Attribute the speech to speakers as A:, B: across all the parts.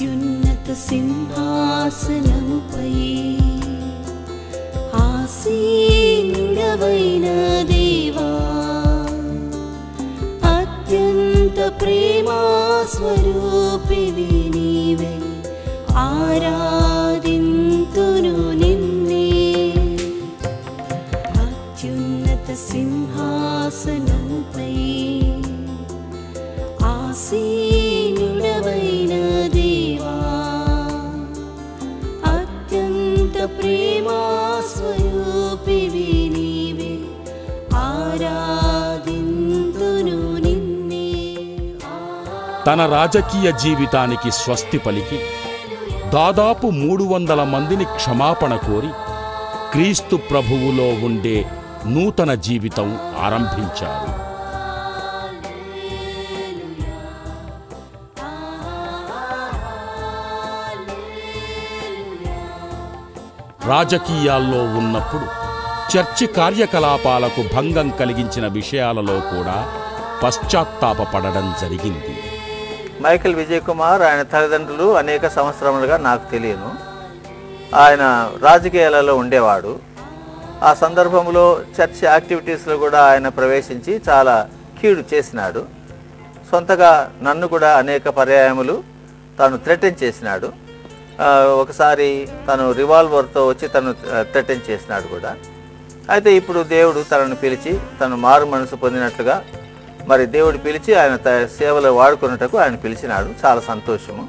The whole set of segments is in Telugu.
A: అత్యున్నత సింహాసనముపై ఆసీనుడవైన దేవా, అత్యంత ప్రేమా స్వరూపివి నీవే, ఆరాధింతును నిన్నే. అత్యున్నత సింహాసనముపై ఆసీనుడవైన దేవా, అత్యంత ప్రేమా స్వరూపివి నీవే, ఆరాధింతును నిన్నే.
B: తన రాజకీయ జీవితానికి స్వస్తి పలికి దాదాపు 300 మందిని క్షమాపణ కోరి క్రీస్తు ప్రభువులో ఉండే నూతన జీవితం ఆరంభించారు. రాజకీయాల్లో ఉన్నప్పుడు చర్చి కార్యకలాపాలకు భంగం కలిగించిన విషయాలలో కూడా పశ్చాత్తాపపడడం జరిగింది.
C: మైకేల్ విజయ్ కుమార్ ఆయన తల్లిదండ్రులు అనేక సంవత్సరములుగా నాకు తెలియను. ఆయన రాజకీయాలలో ఉండేవాడు. ఆ సందర్భంలో చర్చ్ యాక్టివిటీస్లో కూడా ఆయన ప్రవేశించి చాలా కీడు చేసినాడు. సొంతగా నన్ను కూడా అనేక పర్యాయములు తాను థ్రెటన్ చేసినాడు. ఒకసారి తను రివాల్వర్తో వచ్చి తను థ్రెటన్ చేసినాడు కూడా. అయితే ఇప్పుడు దేవుడు తనను పిలిచి తను మారు మనసు పొందినట్లుగా మరి దేవుడు పిలిచి ఆయన సేవలో వాడుకున్నట్టుకు ఆయన పిలిచినాడు. చాలా సంతోషము.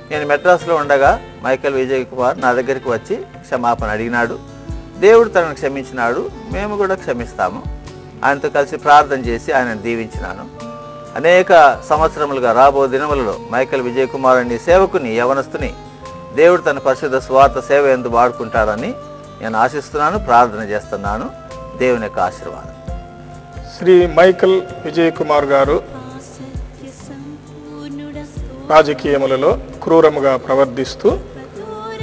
C: నేను మెడ్రాస్లో ఉండగా మైకేల్ విజయ్ కుమార్ నా దగ్గరికి వచ్చి క్షమాపణ అడిగినాడు. దేవుడు తనను క్షమించినాడు. మేము కూడా క్షమిస్తాము. ఆయనతో కలిసి ప్రార్థన చేసి ఆయనను దీవించినాను. అనేక సంవత్సరములుగా రాబో దినములలో మైకేల్ విజయ్ కుమార్ అనే సేవకుని, యవనస్తుని దేవుడు తన పరిశుద్ధ స్వార్థ సేవ ఎందు వాడుకుంటాడని నేను ఆశిస్తున్నాను, ప్రార్థన చేస్తున్నాను. దేవుని యొక్క ఆశీర్వాదం.
D: శ్రీ మైకేల్ విజయ్ కుమార్ గారు రాజకీయములలో క్రూరముగా ప్రవర్తిస్తూ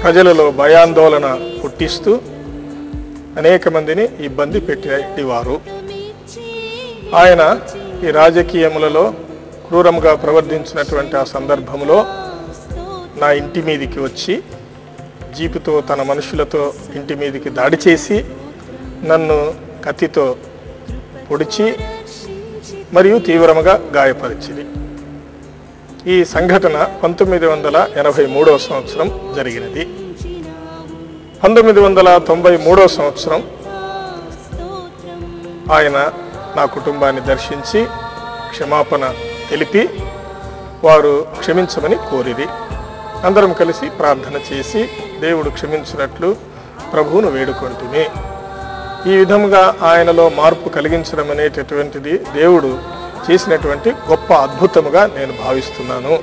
D: ప్రజలలో భయాందోళన పుట్టిస్తూ అనేక మందిని ఇబ్బంది పెట్టేవారు. ఆయన ఈ రాజకీయములలో క్రూరముగా ప్రవర్తించినటువంటి ఆ సందర్భంలో నా ఇంటి మీదికి వచ్చి జీపుతో తన మనుషులతో ఇంటి మీదికి దాడి చేసి నన్ను కత్తితో పొడిచి మరియు తీవ్రముగా గాయపరిచింది. ఈ సంఘటన 1983వ సంవత్సరం జరిగినది. 1993వ సంవత్సరం ఆయన నా కుటుంబాన్ని దర్శించి క్షమాపణ తెలిపి వారు క్షమించమని కోరిరి. అందరం కలిసి ప్రార్థన చేసి దేవుడు క్షమించినట్లు ప్రభువును వేడుకొంటిమి. ఈ విధముగా ఆయనలో మార్పు కలిగించడం అనేటటువంటిది దేవుడు చేసినటువంటి గొప్ప అద్భుతముగా నేను భావిస్తున్నాను.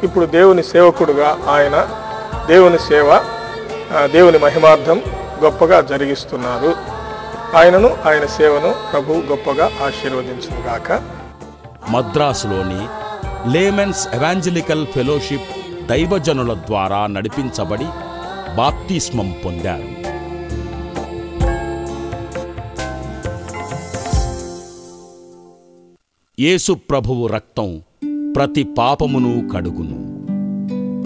D: ఇప్పుడు దేవుని సేవకుడుగా ఆయన దేవుని సేవ, దేవుని మహిమార్థం గొప్పగా జరిగిస్తున్నారు. ఆయనను, ఆయన సేవను ప్రభు గొప్పగా ఆశీర్వదించుగాక.
B: మద్రాసులోని లేమెన్స్ ఎవాంజలికల్ ఫెలోషిప్ దైవజనుల ద్వారా నడిపించబడి బాప్తిస్మం పొందారు. యేసు ప్రభువు రక్తం ప్రతి పాపమును కడుగును.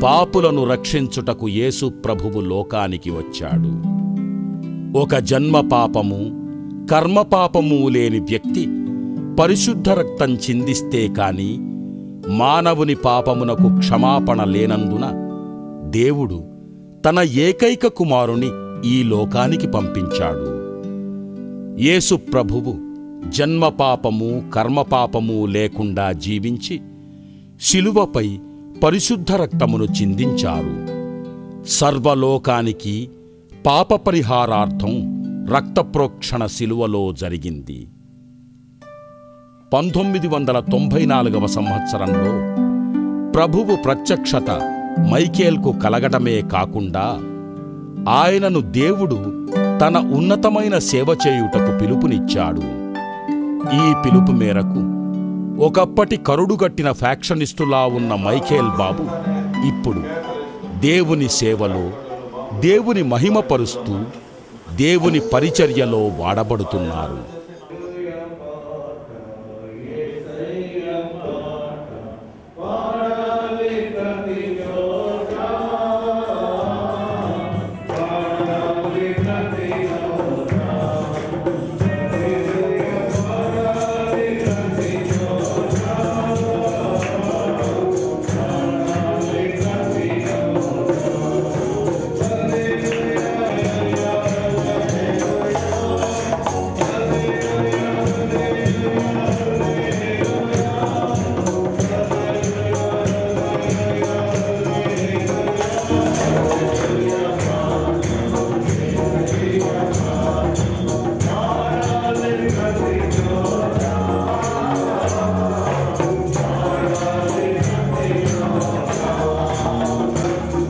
B: పాపులను రక్షించుటకు యేసు ప్రభువు లోకానికి వచ్చాడు. ఒక జన్మ పాపము, కర్మ పాపము లేని వ్యక్తి పరిశుద్ధ రక్తం చిందిస్తే కాని మానవుని పాపమునకు క్షమాపణ లేనందున దేవుడు తన ఏకైక కుమారుని ఈ లోకానికి పంపించాడు. యేసు ప్రభువు జన్మపాపము, కర్మపాపము లేకుండా జీవించి శిలువపై పరిశుద్ధ రక్తమును చిందించారు. సర్వలోకానికి పాప పరిహారార్థం రక్తప్రోక్షణ శిలువలో జరిగింది. 1994వ సంవత్సరంలో ప్రభువు ప్రత్యక్షత మైకేల్కు కలగడమే కాకుండా ఆయనను దేవుడు తన ఉన్నతమైన సేవ చేయుటకు పిలుపునిచ్చాడు. ఈ పిలుపు మేరకు ఒకప్పటి కరుడుగట్టిన ఫ్యాక్షనిస్టులా ఉన్న మైకేల్ బాబు ఇప్పుడు దేవుని సేవలో, దేవుని మహిమపరుస్తూ, దేవుని పరిచర్యలో వాడబడుతున్నారు.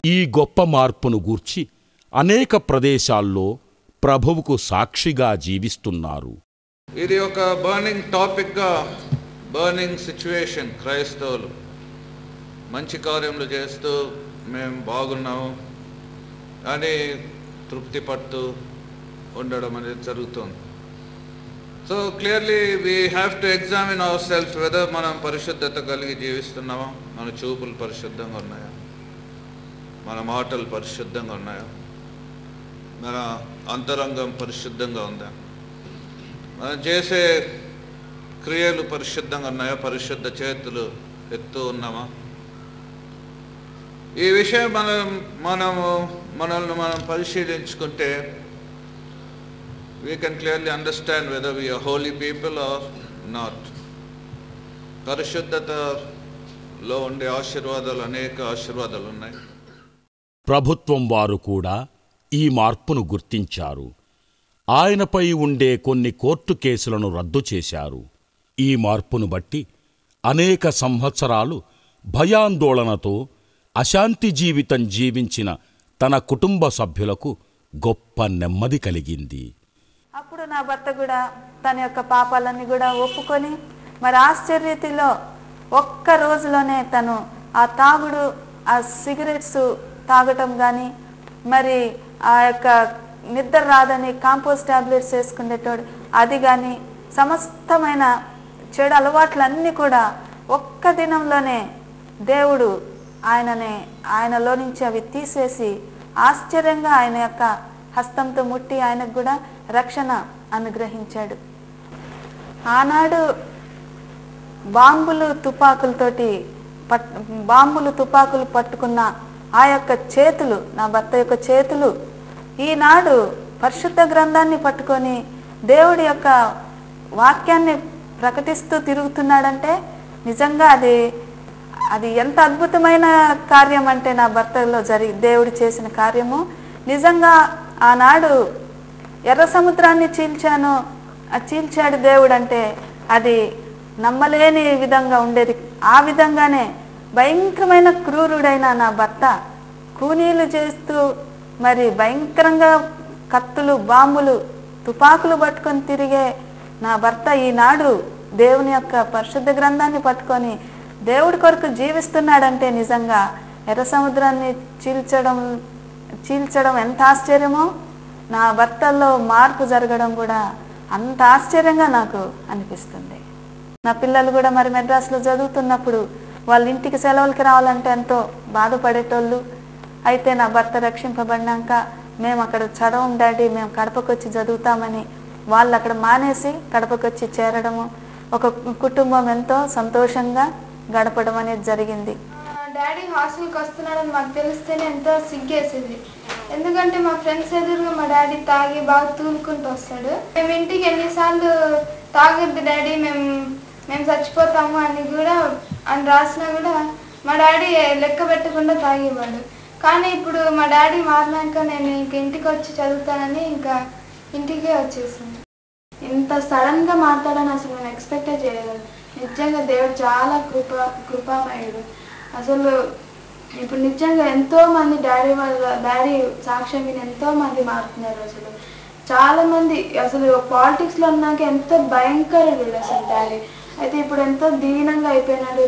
B: ఈ గొప్ప మార్పును గూర్చి అనేక ప్రదేశాల్లో ప్రభువుకు సాక్షిగా జీవిస్తున్నారు.
E: ఇది ఒక బర్నింగ్ టాపిక్గా, బర్నింగ్ సిచ్యువేషన్. క్రైస్తవులు మంచి కార్యములు చేస్తూ మేము బాగున్నాము అని తృప్తి పడుతూ ఉండడం అనేది జరుగుతుంది. So clearly we have to examine our self whether మనం పరిశుద్ధత కలిగి జీవిస్తున్నామా, మన చూపులు పరిశుద్ధంగా ఉన్నాయా, మన మాటలు పరిశుద్ధంగా ఉన్నాయా, మన అంతరంగం పరిశుద్ధంగా ఉందా, మనం చేసే క్రియలు పరిశుద్ధంగా ఉన్నాయా, పరిశుద్ధ చేతులు ఎత్తు ఉన్నామా. ఈ విషయం మనల్ని మనం పరిశీలించుకుంటే we can clearly understand whether we are holy people or not. పరిశుద్ధతలో ఉండే ఆశీర్వాదాలు, అనేక ఆశీర్వాదాలు ఉన్నాయి.
B: ప్రభుత్వం వారు కూడా ఈ మార్పును గుర్తించారు. ఆయనపై ఉండే కొన్ని కోర్టు కేసులను రద్దు చేశారు. ఈ మార్పును బట్టి అనేక సంవత్సరాలు భయాందోళనతో అశాంతి జీవితం జీవించిన తన కుటుంబ సభ్యులకు గొప్ప నెమ్మది కలిగింది.
F: అప్పుడు నా భర్త కూడా తన యొక్క పాపాలన్నీ కూడా ఒప్పుకొని మరి ఆశ్చర్యతలో ఒక్క రోజులోనే తను ఆ తాగుడు, ఆ సిగరెట్స్ తాగటం కానీ, మరి ఆ యొక్క నిద్ర రాదని కాంపోజ్ టాబ్లెట్స్ వేసుకునేటోడు అది కానీ, సమస్తమైన చెడు అలవాట్లన్నీ కూడా ఒక్క దినంలోనే దేవుడు ఆయనలో నుంచి అవి తీసేసి ఆశ్చర్యంగా ఆయన యొక్క హస్తంతో ముట్టి ఆయనకు కూడా రక్షణ అనుగ్రహించాడు. ఆనాడు బాంబులు తుపాకులు పట్టుకున్న ఆ యొక్క చేతులు, నా భర్త యొక్క చేతులు ఈనాడు పరిశుద్ధ గ్రంథాన్ని పట్టుకొని దేవుడి యొక్క వాక్యాన్ని ప్రకటిస్తూ తిరుగుతున్నాడంటే నిజంగా అది ఎంత అద్భుతమైన కార్యం అంటే నా భర్తలో దేవుడు చేసిన కార్యము. నిజంగా ఆనాడు ఎర్ర సముద్రాన్ని చీల్చాడు దేవుడు అంటే అది నమ్మలేని విధంగా ఉండేది. ఆ విధంగానే భయంకరమైన క్రూరుడైన నా భర్త కూనీలు చేస్తూ మరి భయంకరంగా కత్తులు, బాంబులు, తుపాకులు పట్టుకొని తిరిగే నా భర్త ఈనాడు దేవుని యొక్క పరిశుద్ధ గ్రంథాన్ని పట్టుకొని దేవుడి కొరకు జీవిస్తున్నాడంటే నిజంగా ఎర్ర సముద్రాన్ని చీల్చడం ఎంత ఆశ్చర్యమో, నా భర్తల్లో మార్పు జరగడం కూడా అంత ఆశ్చర్యంగా నాకు అనిపిస్తుంది. నా పిల్లలు కూడా మరి మెడ్రాస్లో చదువుతున్నప్పుడు వాళ్ళ ఇంటికి సెలవులకి రావాలంటే ఎంతో బాధపడేటోళ్ళు. అయితే నా భర్త రక్షింపబడినాక మేము అక్కడ చదవం డాడీ, మేము కడపకు వచ్చి చదువుతామని వాళ్ళు అక్కడ మానేసి కడపకు వచ్చి చేరడము, ఒక కుటుంబం ఎంతో సంతోషంగా గడపడం అనేది జరిగింది.
G: డాడీ హాస్టల్కి వస్తున్నాడని మాకు తెలిస్తేనే ఎంతో సిగ్గేసేది. ఎందుకంటే మా ఫ్రెండ్స్ ఎదురుగా మా డాడీ తాగి బాగా తూలుకుంటూ వస్తాడు. మేము ఇంటికి ఎన్నిసార్లు తాగొద్దు డాడీ, మేము చచ్చిపోతాము అని రాసినా కూడా మా డాడీ లెక్క పెట్టకుండా తాగేవాడు. కానీ ఇప్పుడు మా డాడీ మారినాక నేను ఇంటికి వచ్చి చదువుతానని ఇంకా ఇంటికే వచ్చేసింది. ఇంత సడన్గా మాట్లాడని అసలు నేను ఎక్స్పెక్టే చేయలేదు. నిజంగా దేవుడు చాలా కృపామయుడు. అసలు ఇప్పుడు నిజంగా ఎంతోమంది డాడీ సాక్ష్యం విని ఎంతోమంది మారుతున్నారు. అసలు చాలామంది అసలు పాలిటిక్స్లో ఉన్నాక ఎంతో భయంకరుడు అసలు డాడీ. అయితే ఇప్పుడు ఎంతో దీనంగా అయిపోయినాడు.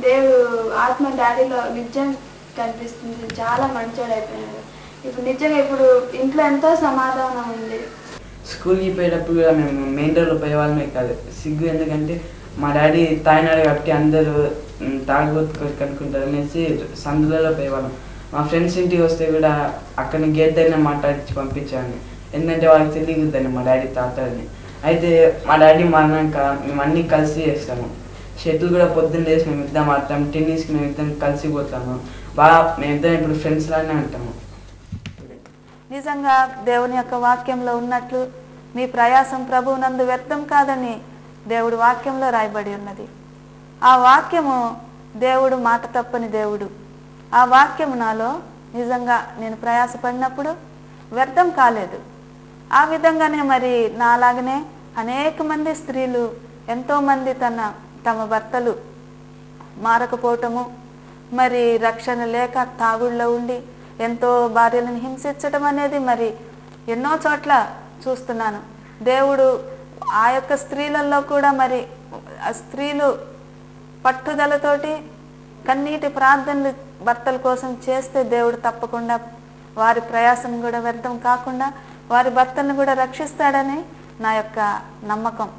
G: దేవుడు ఆత్మ డాడీలో నిజంగా కనిపిస్తుంది. చాలా మంచోడు అయిపోయినాడు. ఇప్పుడు నిజంగా ఇప్పుడు ఇంట్లో ఎంతో సమాధానం ఉంది.
H: స్కూల్కి పోయేటప్పుడు కూడా మేము మెయిన్ రోడ్లో పోయేవాళ్ళమే కాదు, సిగ్గు. ఎందుకంటే మా డాడీ తాయినాడు కాబట్టి అందరూ తాగుబోతు కనుక్కుంటారు అనేసి సందులలో పోయేవాళ్ళం. మా ఫ్రెండ్స్ ఇంటికి వస్తే కూడా అక్కడిని గేట్ దగ్గర మాట్లాడించి పంపించాను. ఎందుకంటే వాళ్ళకి తెలియదుదని మా డాడీ తాతాడని. అయితే మా డాడీ మారినాక మేము అన్నీ కలిసి చేస్తాము. షటిల్ కూడా పొద్దున్న లేసి మేము ఇద్దరం ఆడతాము. టెన్నిస్కి మేము ఇద్దరం కలిసిపోతాము. బాగా మేమిద్దరం ఇప్పుడు ఫ్రెండ్స్ లానే ఉంటాము.
F: నిజంగా దేవుని యొక్క వాక్యంలో ఉన్నట్లు మీ ప్రయాసం ప్రభువునందు వ్యర్థం కాదని దేవుడు వాక్యంలో రాయబడి ఉన్నది. ఆ వాక్యము దేవుడు మాట తప్పని దేవుడు. ఆ వాక్యము నాలో నిజంగా నేను ప్రయాసపడినప్పుడు వ్యర్థం కాలేదు. ఆ విధంగానే మరి నాలాగనే అనేక మంది స్త్రీలు ఎంతోమంది తమ భర్తలు మారకపోవటము, మరి రక్షణ లేక తాగుళ్ళలో ఉండి ఎంతో భార్యలను హింసించడం అనేది మరి ఎన్నో చోట్ల చూస్తున్నాను. దేవుడు ఆ యొక్క స్త్రీలలో కూడా మరి ఆ స్త్రీలు పట్టుదలతోటి కన్నీటి ప్రార్థనలు భర్తల కోసం చేస్తే దేవుడు తప్పకుండా వారి ప్రయాసం కూడా వ్యర్థం కాకుండా వారి భర్తలను కూడా రక్షిస్తాడని నా యొక్క నమ్మకం.